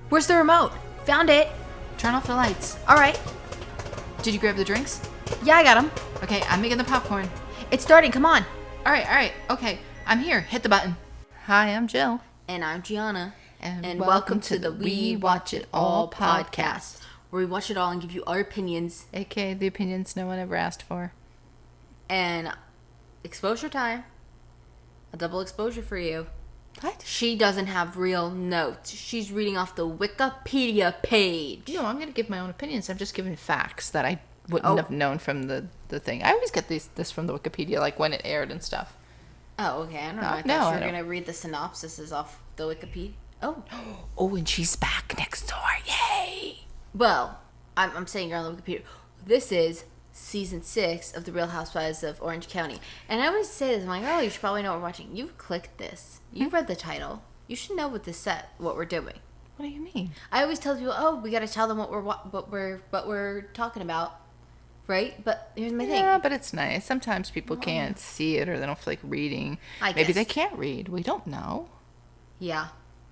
Where's the remote? Found it. Turn off the lights. All right. Did you grab the drinks? Yeah, I got them. Okay, I'm making the popcorn. It's starting. Come on. All right. Okay, I'm here. Hit the button. Hi, I'm Jill. And I'm Gianna. And welcome to the We Watch It All podcast, where we watch it all and give you our opinions. AKA the opinions no one ever asked for. And exposure time. A double exposure for you. What? She doesn't have real notes. She's reading off the Wikipedia page. No, I'm going to give my own opinions. I'm just giving facts that I wouldn't have known from the thing. I always get this from the Wikipedia, like when it aired and stuff. Oh, okay. I don't know. I thought you were going to read the synopsises off the Wikipedia. Oh. Oh, and she's back next door. Yay! Well, I'm saying you're on the Wikipedia. This is season 6 of The Real Housewives of Orange County. And I always say this. I'm like, oh, you should probably know what we're watching. You've clicked this. You've read the title. You should know what what we're doing. What do you mean? I always tell people, oh, we got to tell them what we're talking about. Right? But here's my thing. Yeah, but it's nice. Sometimes people can't see it or they don't feel like reading. Maybe they can't read. We don't know. Yeah.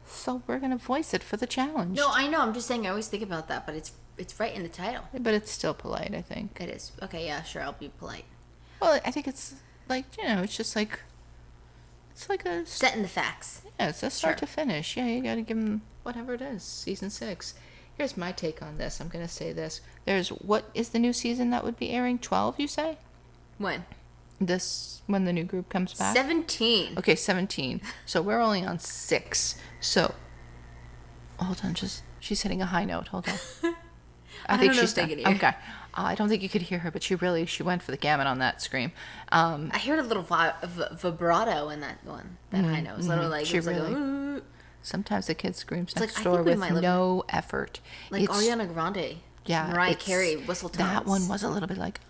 So we're going to voice it for the challenge. No, I know. I'm just saying I always think about that, but it's right in the title. But it's still polite, I think. It is. Okay, yeah, sure. I'll be polite. Well, I think it's like, it's just like... It's like a... Setting the facts. Yeah, it's a start to finish. Yeah, you got to give them whatever it is. Season 6. Here's my take on this. I'm going to say this. What is the new season that would be airing? 12, you say? When the new group comes back? 17. Okay, 17. So we're only on 6. So, hold on. She's hitting a high note. Hold on. I think she's done. Okay. I don't think you could hear her, but she went for the gamut on that scream. I heard a little vibrato in that one. That high note. It was like, sometimes the kid screams next door with no effort. Like Ariana Grande. Yeah. Mariah Carey whistle tones. That one was a little bit like,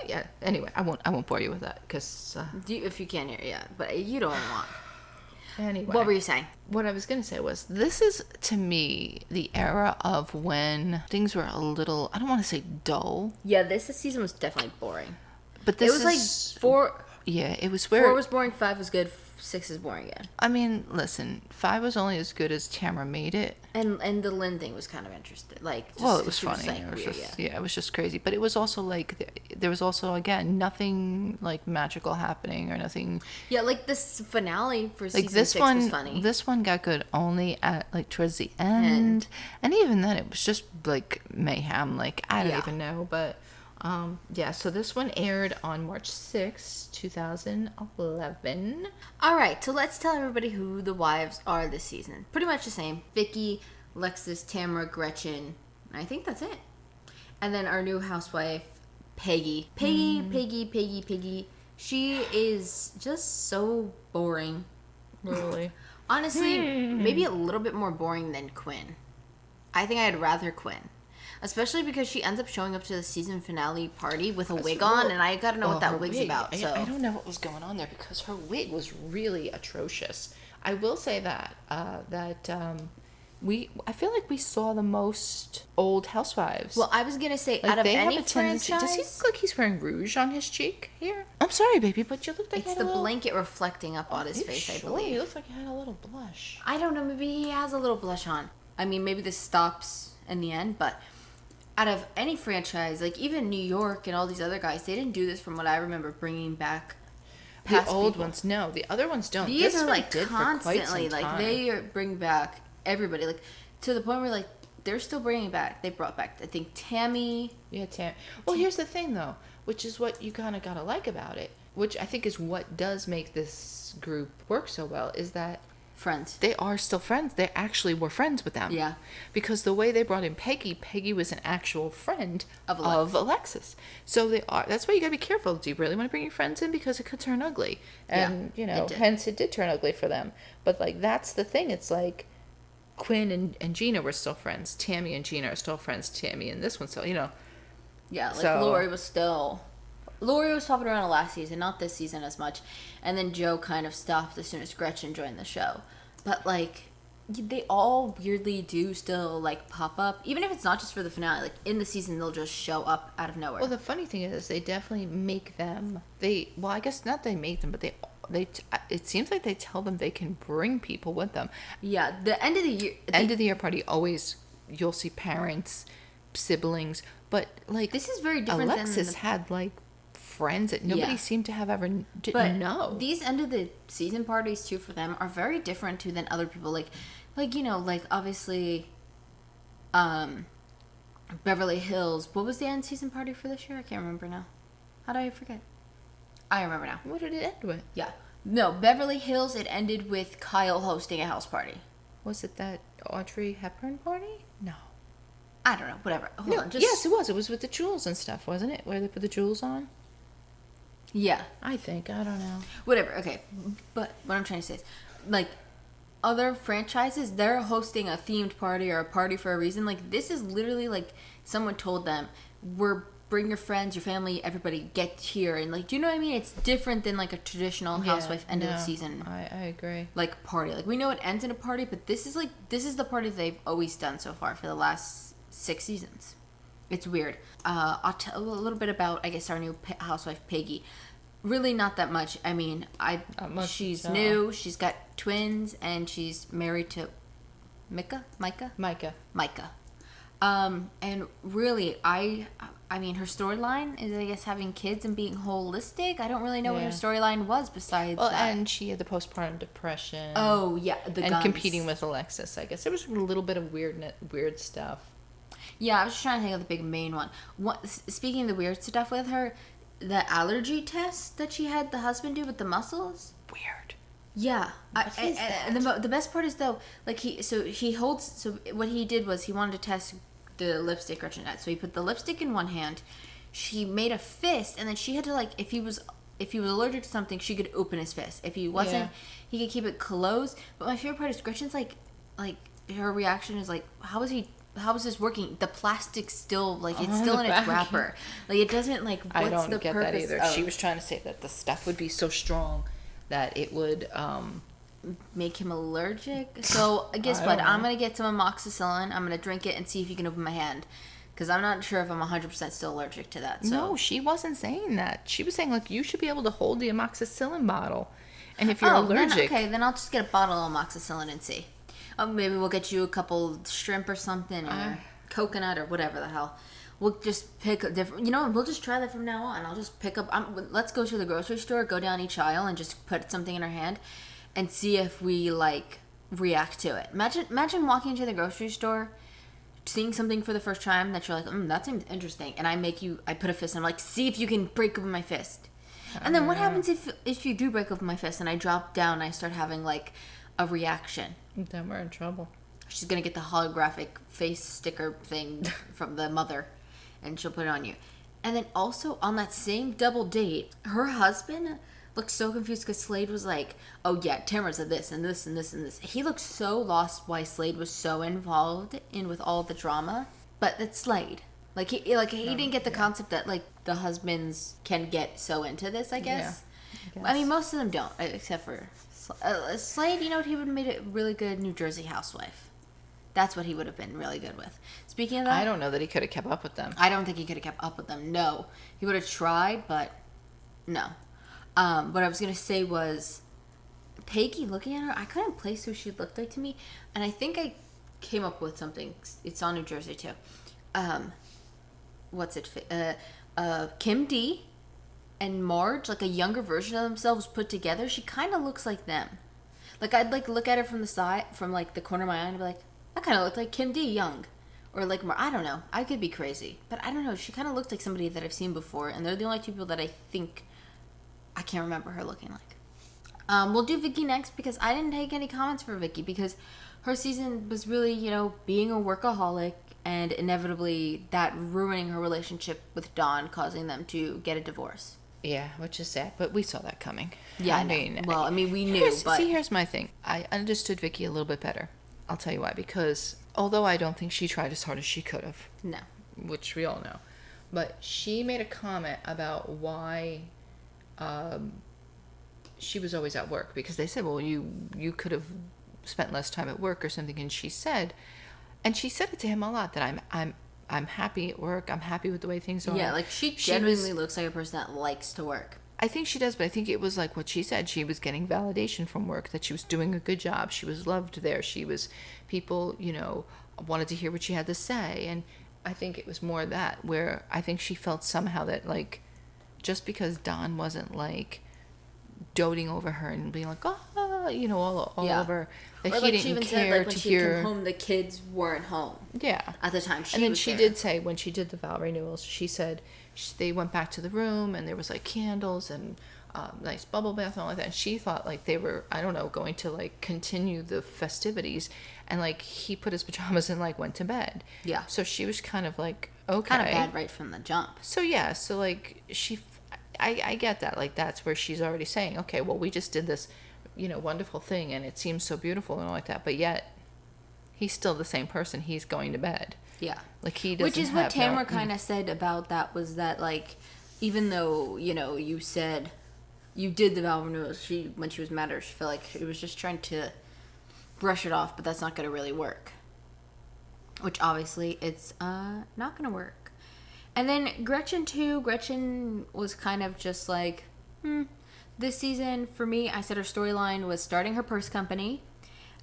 yeah. Anyway, I won't bore you with that because if you can't hear, yeah, but you don't want. Anyway, what were you saying? What I was going to say was, this is, to me, the era of when things were a little, I don't want to say dull. Yeah, this season was definitely boring. But this was like 4... Yeah, it was where... 4 was boring, 5 was good, 6 is boring again. I mean, listen, 5 was only as good as Tamara made it. And the Lynn thing was kind of interesting. It was funny. It was just crazy. But it was also like, there was also, again, nothing like magical happening or nothing. Yeah, like this finale for season 6 was funny. This one got good only at like towards the end. And even then it was just like mayhem. Like, I don't even know. But so this one aired on March 6, 2011. All right, so let's tell everybody who the wives are this season. Pretty much the same. Vicky, Alexis, Tamara, Gretchen. I think that's it. And then our new housewife, Peggy. Peggy. She is just so boring. Really? Honestly, maybe a little bit more boring than Quinn. I think I'd rather Quinn. Especially because she ends up showing up to the season finale party with a wig on, and I gotta know what that wig's about. So I don't know what was going on there because her wig was really atrocious. I will say that I feel like we saw the most old housewives. Well, I was gonna say, like, out of any franchise, does he look like he's wearing rouge on his cheek here? I'm sorry, baby, but you look like it's the blanket reflecting up on his face. I believe he looks like he had a little blush. I don't know. Maybe he has a little blush on. I mean, maybe this stops in the end, but. Out of any franchise, like even New York and all these other guys, they didn't do this from what I remember bringing back the old ones. No, the other ones don't. These are like constantly, like they bring back everybody, like to the point where like they're still bringing back. They brought back, I think, Tammy. Yeah, Tammy. Well, here's the thing though, which is what you kind of gotta like about it, which I think is what does make this group work so well, is that. Friends. They are still friends. They actually were friends with them. Yeah. Because the way they brought in Peggy was an actual friend of Alexis. So they are. That's why you gotta be careful. Do you really want to bring your friends in? Because it could turn ugly. And, hence it did turn ugly for them. But, like, that's the thing. It's like Quinn and Gina were still friends. Tammy and Gina are still friends. Tammy and this one still, Yeah, like Lori was popping around last season, not this season as much. And then Joe kind of stopped as soon as Gretchen joined the show. But, like, they all weirdly do still, like, pop up. Even if it's not just for the finale. Like, in the season, they'll just show up out of nowhere. Well, the funny thing is they definitely make them... I guess not they make them, but It seems like they tell them they can bring people with them. Yeah, the end of the year. End of the year party, always you'll see parents, siblings, but like this is very different. Alexis had like friends that nobody seemed to have ever didn't know. These end of the season parties too for them are very different too than other people. Like obviously, Beverly Hills. What was the end season party for this year? I can't remember now. How do I forget? I remember now. What did it end with? Yeah. No, Beverly Hills, it ended with Kyle hosting a house party. Was it that Audrey Hepburn party? No. I don't know. Whatever. Hold on. Yes, it was. It was with the jewels and stuff, wasn't it? Where they put the jewels on? Yeah. I think. I don't know. Whatever. Okay. But what I'm trying to say is, like, other franchises, they're hosting a themed party or a party for a reason. Like, this is literally like someone told them, bring your friends, your family, everybody get here. And like, do you know what I mean? It's different than like a traditional housewife end of the season. I agree. Like party. Like we know it ends in a party, but this is the party they've always done so far for the last 6 seasons. It's weird. I'll tell a little bit about, I guess, our new housewife, Peggy. Really not that much. I mean, she's new. She's got twins, and she's married to Micah. And really, I mean, her storyline is, I guess, having kids and being holistic. I don't really know what her storyline was besides that. And she had the postpartum depression. Oh, yeah. And competing with Alexis, I guess. There was a little bit of weird stuff. Yeah, I was just trying to think of the big main one. Speaking of the weird stuff with her, the allergy test that she had the husband do with the muscles. Weird. Yeah. And the best part is, though, like, what he did was he wanted to test the lipstick Gretchen had. So he put the lipstick in one hand, she made a fist, and then she had to, like, if he was allergic to something, she could open his fist. If he wasn't, he could keep it closed. But my favorite part is Gretchen's like her reaction is like, how is this working? The plastic's still, like, it's still in its wrapper. Like, it doesn't, like, what's the purpose? I don't get that either. She was trying to say that the stuff would be so strong that it would make him allergic. So guess what? I'm gonna get some amoxicillin. I'm gonna drink it and see if you can open my hand, because I'm not sure if I'm 100% still allergic to that. So. No, she wasn't saying that. She was saying, like, you should be able to hold the amoxicillin bottle, and if you're allergic, then I'll just get a bottle of amoxicillin and see. Maybe we'll get you a couple shrimp or something, or coconut or whatever the hell. We'll just pick a different, we'll just try that from now on. I'll just pick up, let's go to the grocery store, go down each aisle and just put something in our hand and see if we, like, react to it. Imagine walking into the grocery store, seeing something for the first time that you're like, that seems interesting. And I put a fist and I'm like, see if you can break open my fist. And then what happens if you do break open my fist and I drop down and I start having, like, a reaction? Then we're in trouble. She's going to get the holographic face sticker thing from the mother, and she'll put it on you. And then also, on that same double date, her husband looked so confused because Slade was like, oh yeah, Tamara said this and this and this and this. He looked so lost why Slade was so involved with all the drama. But that's Slade. He didn't get the concept that, like, the husbands can get so into this, I guess. Yeah, I mean, most of them don't, except for Slade. He would have made a really good New Jersey housewife. That's what he would have been really good with. Speaking of that, I don't know that he could have kept up with them. I don't think he could have kept up with them. No. He would have tried, but no. What I was going to say was, Peggy, looking at her, I couldn't place who she looked like to me. And I think I came up with something. It's on New Jersey, too. Kim D and Marge, like a younger version of themselves put together. She kind of looks like them. Like, I'd, like, look at her from the side, from, like, the corner of my eye and be like, I kind of look like Kim D young. Or like, I don't know. I could be crazy. But I don't know. She kind of looks like somebody that I've seen before. And they're the only two people that I think I can't remember her looking like. We'll do Vicky next because I didn't take any comments for Vicky because her season was really, being a workaholic and inevitably that ruining her relationship with Dawn, causing them to get a divorce. Yeah, which is sad, but we saw that coming. Yeah, we knew. But here's my thing. I understood Vicky a little bit better. I'll tell you why. Because although I don't think she tried as hard as she could have. No. Which we all know. But she made a comment about why she was always at work. Because they said, well, you could have spent less time at work or something. And she said it to him a lot, that I'm happy at work. I'm happy with the way things are. Yeah, like she genuinely looks like a person that likes to work. I think she does, but I think it was like what she said. She was getting validation from work, that she was doing a good job. She was loved there. People, wanted to hear what she had to say. And I think it was more that, where I think she felt somehow that, like, just because Don wasn't, like, doting over her and being like, all over, that he didn't care to hear. When she came home, the kids weren't home. Yeah. At the time and then she did say, when she did the vow renewals, she said they went back to the room and there was like candles and nice bubble bath and all like that. And she thought like they were, I don't know, going to like continue the festivities. And like he put his pajamas and like went to bed. Yeah. So she was kind of like, okay. Kind of bad right from the jump. So yeah, so like I get that. Like that's where she's already saying, okay, well we just did this, wonderful thing and it seems so beautiful and all like that. But yet he's still the same person. He's going to bed. Yeah. Like he doesn't. Which is what Tamara kind of said about that, was that like, even though, you said you did the vow renewals, when she was mad at her, she felt like she was just trying to brush it off, but that's not going to really work. Which obviously it's not going to work. And then Gretchen too. Gretchen was kind of just like, this season for me, I said her storyline was starting her purse company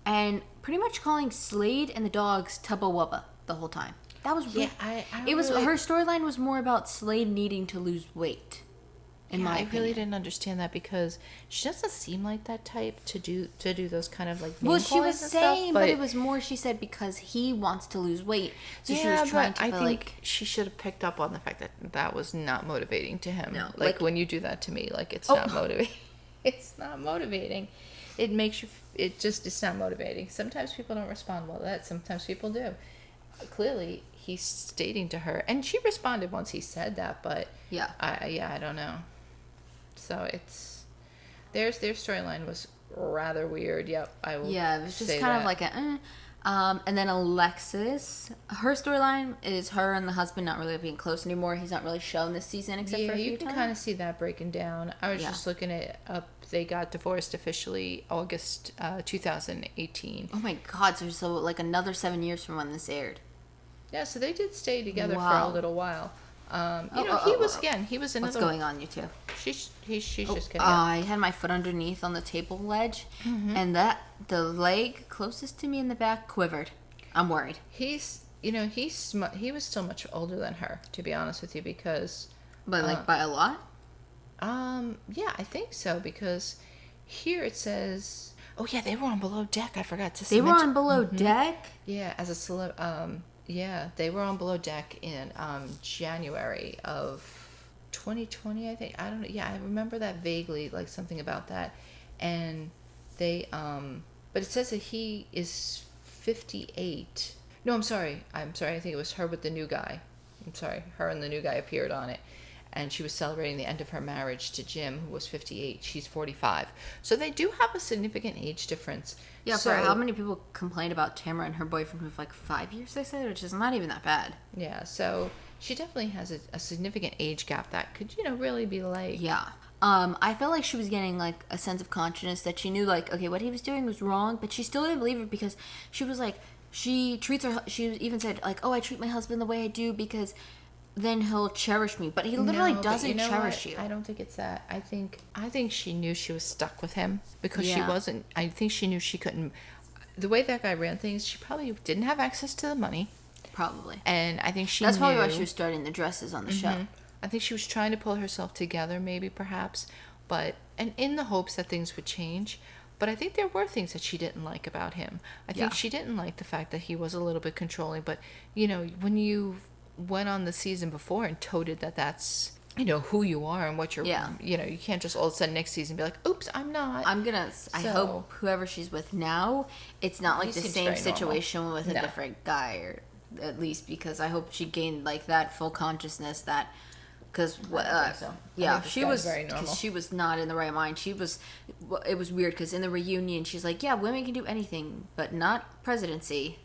and pretty much calling Slade and the dogs Tubba Wubba the whole time. That was her storyline was more about Slade needing to lose weight. In my opinion. I really didn't understand that because she doesn't seem like that type to do those kind of like well, she was saying, but it was more, she said, because he wants to lose weight. So she was trying to, I think she should have picked up on the fact that was not motivating to him. No, like when you do that to me, like it's not motivating. It's not motivating. It makes you. It's not motivating. Sometimes people don't respond well to that. Sometimes people do. Clearly, he's stating to her, and she responded once he said that. But I don't know. So their storyline was rather weird. Yep, I will. Yeah, it was just kind of like a. And then Alexis, her storyline is her and the husband not really being close anymore. He's not really shown this season except for a few times. Yeah, you can kind of see that breaking down. I was just looking it up. They got divorced officially August 2018. Oh my God, so like another 7 years from when this aired. Yeah, so they did stay together for a little while. He was another. What's going on, you two? She's just kidding. I had my foot underneath on the table ledge, and the leg closest to me in the back quivered. I'm worried. He was still much older than her, to be honest with you, because. But by a lot. Yeah, I think so, because here it says. Oh yeah, they were on Below Deck. I forgot to say. They were on Below Deck. Yeah, as a celeb. Yeah, they were on Below Deck in January of 2020, I think. I don't know. Yeah, I remember that vaguely, like something about that. And they, but it says that he is 58. No, I'm sorry. I think it was her with the new guy. I'm sorry. Her and the new guy appeared on it. And she was celebrating the end of her marriage to Jim, who was 58. She's 45. So they do have a significant age difference. Yeah, for how many people complained about Tamara and her boyfriend who have like 5 years, they said, which is not even that bad. Yeah, so she definitely has a significant age gap that could, really be like... Yeah. I felt like she was getting like a sense of consciousness that she knew like, okay, what he was doing was wrong, but she still didn't believe it because she was like, she even said like, oh, I treat my husband the way I do because... then he'll cherish me, but he literally doesn't cherish you. I don't think it's that. I think she knew she was stuck with him because she wasn't. I think she knew she couldn't. The way that guy ran things, she probably didn't have access to the money. Probably. And I think that's probably why she was starting the dresses on the show. I think she was trying to pull herself together, maybe, perhaps, and in the hopes that things would change. But I think there were things that she didn't like about him. I think she didn't like the fact that he was a little bit controlling. But when you went on the season before and toted that's who you are and what you're you can't just all of a sudden next season be like, oops, I'm not. I hope whoever she's with now, it's not like the same situation normal. With a different guy, or at least because I hope she gained like that full consciousness that because she was because she was not in the right mind. It was weird because in the reunion she's like, yeah, women can do anything but not presidency.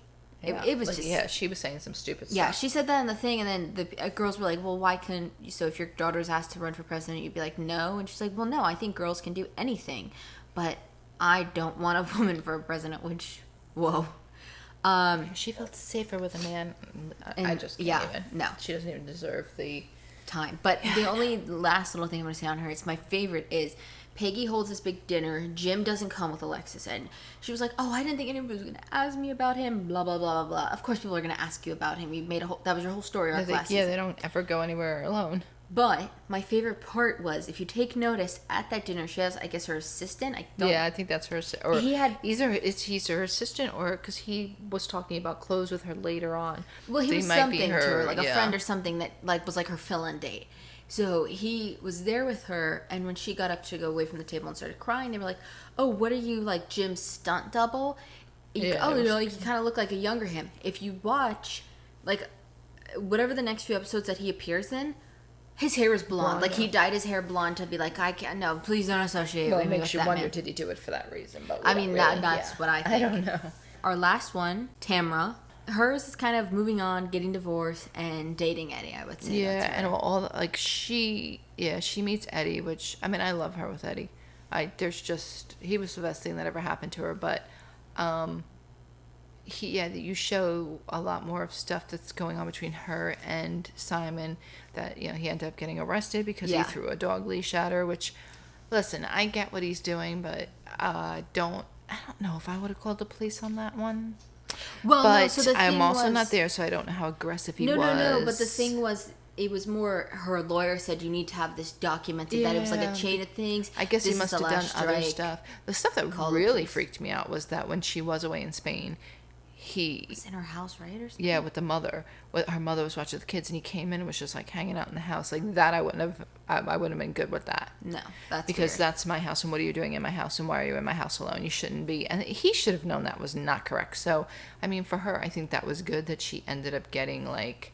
Yeah. It was just... Yeah, she was saying some stupid stuff. Yeah, she said that in the thing, and then the girls were like, well, why couldn't... So if your daughter's asked to run for president, you'd be like, no? And she's like, well, no, I think girls can do anything. But I don't want a woman for president, which... Whoa. She felt safer with a man. I just can't even. No. She doesn't even deserve the time. But the only last little thing I'm going to say on her, it's my favorite, is Peggy holds this big dinner. Jim doesn't come with Alexis, and she was like, "Oh, I didn't think anybody was going to ask me about him." Blah blah blah blah blah. Of course, people are going to ask you about him. You made that was your whole story arc last season. Yeah, they don't ever go anywhere alone. But my favorite part was, if you take notice, at that dinner, she has, I guess, her assistant. I think that's her. Or he's her assistant, or because he was talking about clothes with her later on. Well, he was something to her, like a friend or something that was like her fill-in date. So he was there with her, and when she got up to go away from the table and started crying, they were like, "Oh, what are you, like Jim's stunt double?" You kind of look like a younger him. If you watch, like, whatever the next few episodes that he appears in, his hair is blonde. Like, he dyed his hair blonde to be like, I can't, no, please don't associate with me with that man. It makes you wonder, did he do it for that reason? But I mean, that's what I think. I don't know. Our last one, Tamra. Hers is kind of moving on, getting divorced, and dating Eddie, I would say. Yeah, and she meets Eddie, which, I mean, I love her with Eddie. He was the best thing that ever happened to her, but, you show a lot more of stuff that's going on between her and Simon, that, he ended up getting arrested because he threw a dog leash at her, which, listen, I get what he's doing, but, I don't know if I would have called the police on that one. Well, but I'm also not there, so I don't know how aggressive he was. No. But the thing was, it was more, her lawyer said you need to have this documented, that it was like a chain of things. I guess he must have done other stuff. The stuff that really freaked me out was that when she was away in Spain, he was in her house, right, or something? Yeah, with the mother. Her mother was watching the kids, and he came in and was just like hanging out in the house. Like that, I wouldn't have been good with that. No, that's because weird. That's my house, and what are you doing in my house, and why are you in my house alone? You shouldn't be. And he should have known that was not correct. So, I mean, for her, I think that was good that she ended up getting like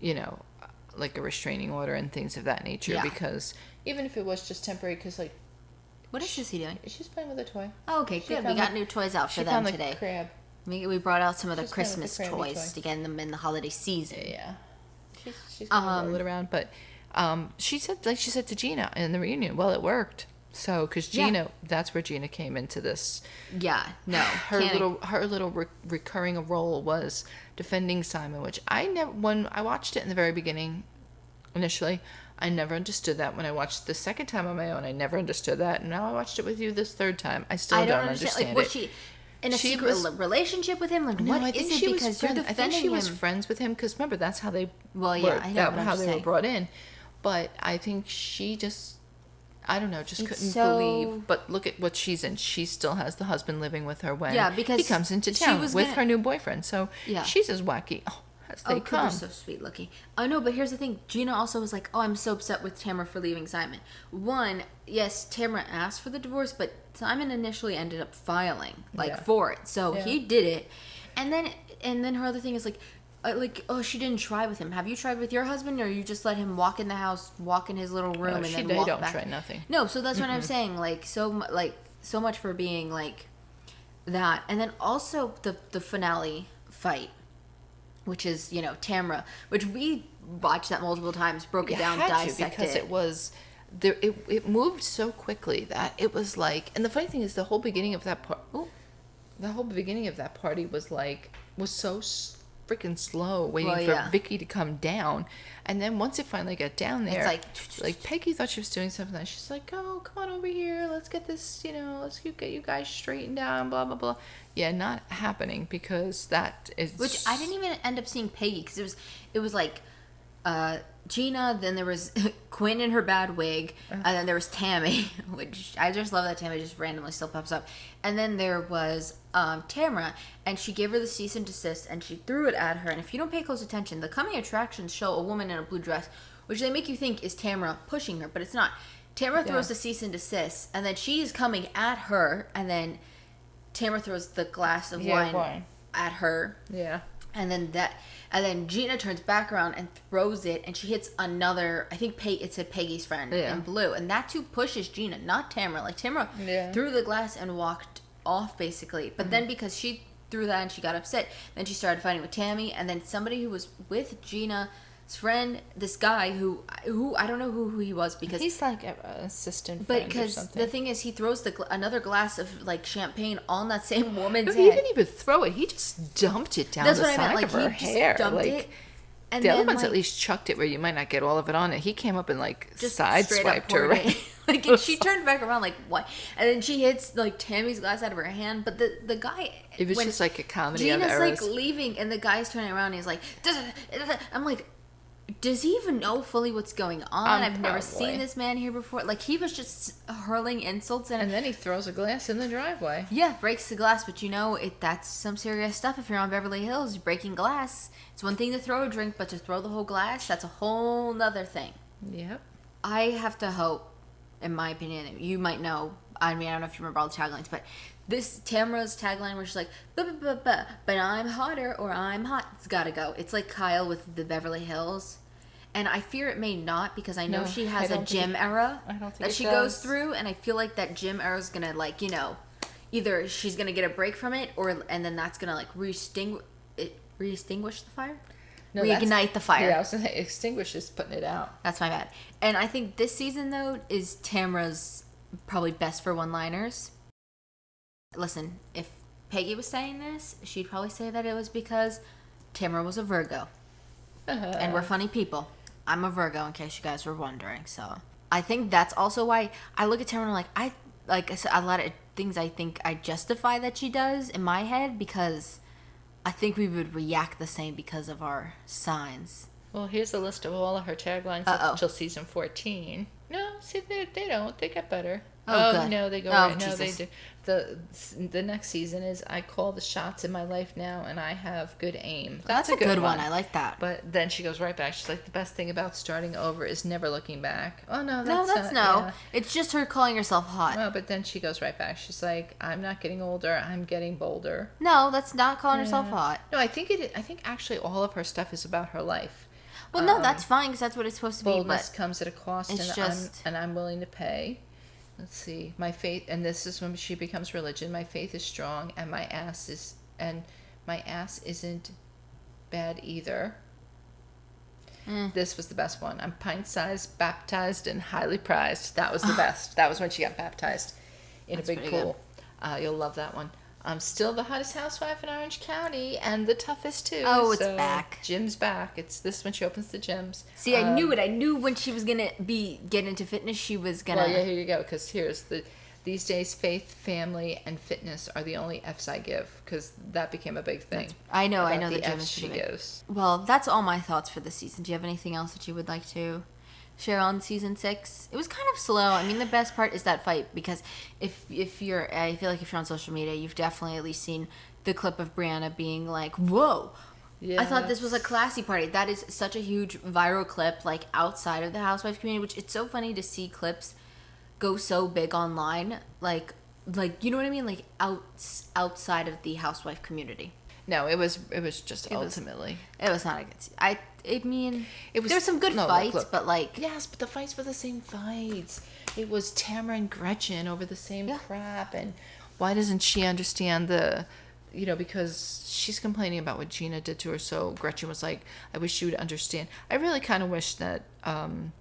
a restraining order and things of that nature. Yeah. Because even if it was just temporary, because like. What is he doing? She's playing with a toy. Oh, okay, good. We got new toys out for them today. Crab. We brought out some of the Christmas toys to get them in the holiday season. Yeah. She's gonna roll it around, but she said to Gina in the reunion, well, it worked. So, because Gina, that's where Gina came into this. Yeah, no. Her little recurring role was defending Simon, which when I watched it in the very beginning, initially, I never understood that. When I watched the second time on my own, I never understood that. And now I watched it with you this third time. I still don't understand it. Was she in a secret relationship with him? Like, what is it? Because you're defending him. I think she was friends with him, because remember, that's how they how they were brought in. But I think she just, I don't know, just couldn't believe. But look at what she's in. She still has the husband living with her when he comes into town with her new boyfriend. So she's as wacky as they come. Cooper's so sweet looking. Oh no, but here's the thing. Gina also was like, "Oh, I'm so upset with Tamara for leaving Simon." One, yes, Tamara asked for the divorce, but Simon initially ended up filing for it, so he did it. And then her other thing is oh, she didn't try with him. Have you tried with your husband, or you just let him walk in the house, walk in his little room, and then walk back? They don't try nothing. No, so that's what I'm saying. So much for being like that. And then also the finale fight, which is Tamra, which we watched that multiple times, broke it down, dissected because it was there. It moved so quickly that it was like, and the funny thing is, the whole beginning of that party was so freaking slow, waiting for Vicky to come down, and then once it finally got down there, it's like Peggy thought she was doing something, and she's like, "Oh, come on over here, let's get this, let's get you guys straightened down, blah blah blah." Yeah, not happening, because that is, which I didn't even end up seeing Peggy, because it was like Gina, then there was Quinn in her bad wig, and then there was Tammy, which I just love that Tammy just randomly still pops up, and then there was Tamara, and she gave her the cease and desist, and she threw it at her, and if you don't pay close attention, the coming attractions show a woman in a blue dress, which they make you think is Tamara pushing her, but it's not. Tamara throws the cease and desist, and then she's coming at her, and then Tamara throws the glass of wine at her. Yeah. And then Gina turns back around and throws it, and she hits another, I think it said Peggy's friend in blue, and that too pushes Gina, not Tamara. Like, Tamara threw the glass and walked off, basically. But then because she threw that and she got upset, then she started fighting with Tammy, and then somebody who was with Gina's friend, this guy who I don't know who he was, because he's like an assistant friend, but because the thing is, he throws another glass of like champagne on that same woman's head. He didn't even throw it, he just dumped it down the side of her hair. Dumped it, And the other ones at least chucked it where you might not get all of it on it. He came up and just sideswiped her. Right? And she turned back around what? And then she hits Tammy's glass out of her hand. But the guy, it was just like a comedy of errors. Gina's leaving, and the guy's turning around. And he's like, I'm like, does he even know fully what's going on? I've never seen this man here before. He was just hurling insults, and then he throws a glass in the driveway. Yeah, breaks the glass. But that's some serious stuff. If you're on Beverly Hills, breaking glass. It's one thing to throw a drink, but to throw the whole glass, that's a whole nother thing. Yep. I have to hope, in my opinion, you might know. I mean, I don't know if you remember all the taglines, but this Tamara's tagline where she's like, but I'm hotter or I'm hot. It's gotta go. It's like Kyle with the Beverly Hills. And I fear it may not, because I know she has a gym era that she goes through, and I feel like that gym era is gonna either she's gonna get a break from it, and then that's gonna re-extinguish the fire? No, reignite the fire. Yeah, I was gonna say extinguish is putting it out. That's my bad. And I think this season, though, is Tamara's probably best for one-liners. Listen, if Peggy was saying this, she'd probably say that it was because Tamara was a Virgo. And we're funny people. I'm a Virgo, in case you guys were wondering. So I think that's also why I look at Tamara and I said, a lot of things I think I justify that she does in my head, because I think we would react the same because of our signs. Well, here's a list of all of her taglines up until season 14. No, see, they don't. They get better. Oh, no, they go right. No, they do. The next season is, I call the shots in my life now, and I have good aim. That's a good one. I like that. But then she goes right back. She's like, the best thing about starting over is never looking back. Oh, no, that's no. Yeah. It's just her calling herself hot. No, but then she goes right back. She's like, I'm not getting older. I'm getting bolder. No, that's not calling herself hot. No, I think actually all of her stuff is about her life. Well, no, that's fine, because that's what it's supposed to be. Boldness comes at a cost, and I'm willing to pay. Let's see. My faith, and this is when she becomes religion. My faith is strong, and my ass isn't bad either. This was the best one. I'm pint-sized, baptized, and highly prized. That was the best. That was when she got baptized in a big pool. You'll love that one. I'm still the hottest housewife in Orange County, and the toughest too. Oh, it's back. Jim's back. It's this when she opens the gyms. See, I knew it. I knew when she was gonna get into fitness, she was gonna. Well, yeah, here you go. Because these days, faith, family, and fitness are the only F's I give, because that became a big thing. I know the F's she gives. Well, that's all my thoughts for this season. Do you have anything else that you would like to share on season 6? It was kind of slow. I mean, the best part is that fight, because I feel like if you're on social media, you've definitely at least seen the clip of Brianna being like, whoa, yes. I thought this was a classy party. That is such a huge viral clip, outside of the housewife community, which it's so funny to see clips go so big online, like you know what I mean, outside of the housewife community. No, it was just ultimately. It was not a good season. I mean, there were some good fights, look. But yes, but the fights were the same fights. It was Tamara and Gretchen over the same crap, and why doesn't she understand because she's complaining about what Gina did to her, so Gretchen was like, I wish you would understand. I really kind of wish that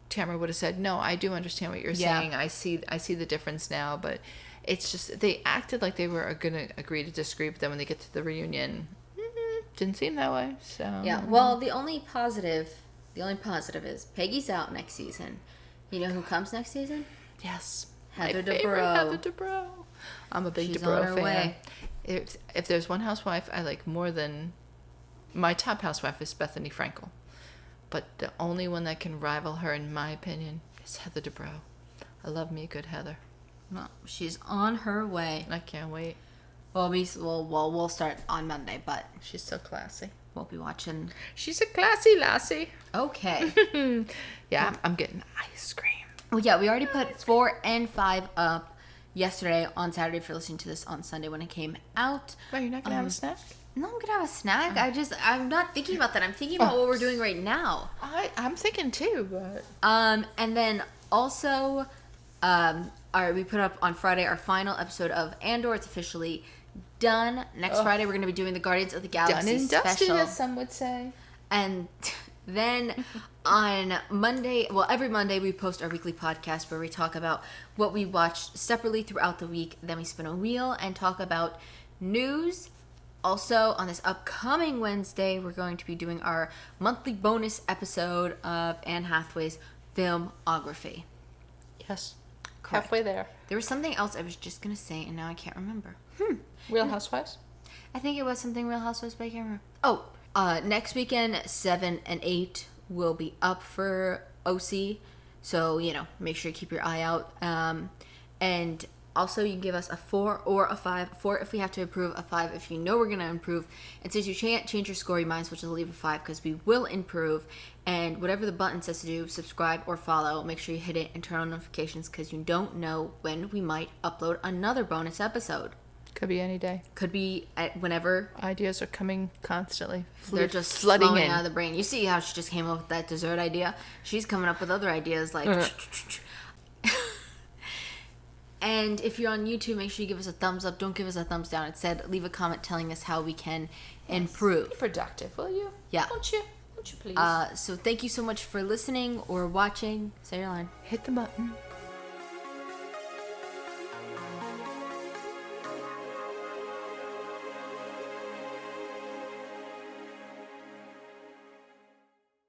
Tamara would have said, no, I do understand what you're saying. I see the difference now, but it's just, they acted like they were going to agree to disagree, but then when they get to the reunion, didn't seem that way. So yeah. Well, the only positive is Peggy's out next season. You know who comes next season? Yes, Heather Dubrow. Heather Dubrow. I'm a big Dubrow fan. Way. If there's one housewife I like more than my top housewife is Bethany Frankel, but the only one that can rival her, in my opinion, is Heather Dubrow. I love me a good Heather. Well, she's on her way. I can't wait. Well, we'll start on Monday, but she's so classy. We'll be watching. She's a classy lassie. Okay. Yeah, I'm getting ice cream. Well, yeah, we already put 4 and 5 up yesterday on Saturday. If you're listening to this on Sunday when it came out. Well, you're not gonna have a snack? No, I'm gonna have a snack. I'm not thinking about that. I'm thinking about what we're doing right now. I'm thinking too, but and then also, we put up on Friday our final episode of Andor. It's officially done. Next Friday we're gonna be doing the Guardians of the Galaxy done and special. Dusted, as some would say. And then on Monday, every Monday we post our weekly podcast where we talk about what we watched separately throughout the week. Then we spin a wheel and talk about news Also, on this upcoming Wednesday, we're going to be doing our monthly bonus episode of Anne Hathaway's filmography. Yes. Correct. Halfway there. There was something else I was just going to say, and now I can't remember. Real Housewives? I think it was something Real Housewives, but I can't remember. Oh, next weekend, 7 and 8 will be up for OC. So, make sure you keep your eye out. And also, you can give us a 4 or a 5. 4 if we have to improve, a 5 if you know we're going to improve. And since you can't change your score, you might as well just leave a 5 because we will improve. And whatever the button says to do, subscribe or follow. Make sure you hit it and turn on notifications because you don't know when we might upload another bonus episode. Could be any day. Could be at whenever. Ideas are coming constantly. They're just flooding in out of the brain. You see how she just came up with that dessert idea? She's coming up with other ideas like... And if you're on YouTube, make sure you give us a thumbs up. Don't give us a thumbs down. Instead, leave a comment telling us how we can improve. Be productive, will you? Yeah. Won't you please? So thank you so much for listening or watching. Say your line. Hit the button.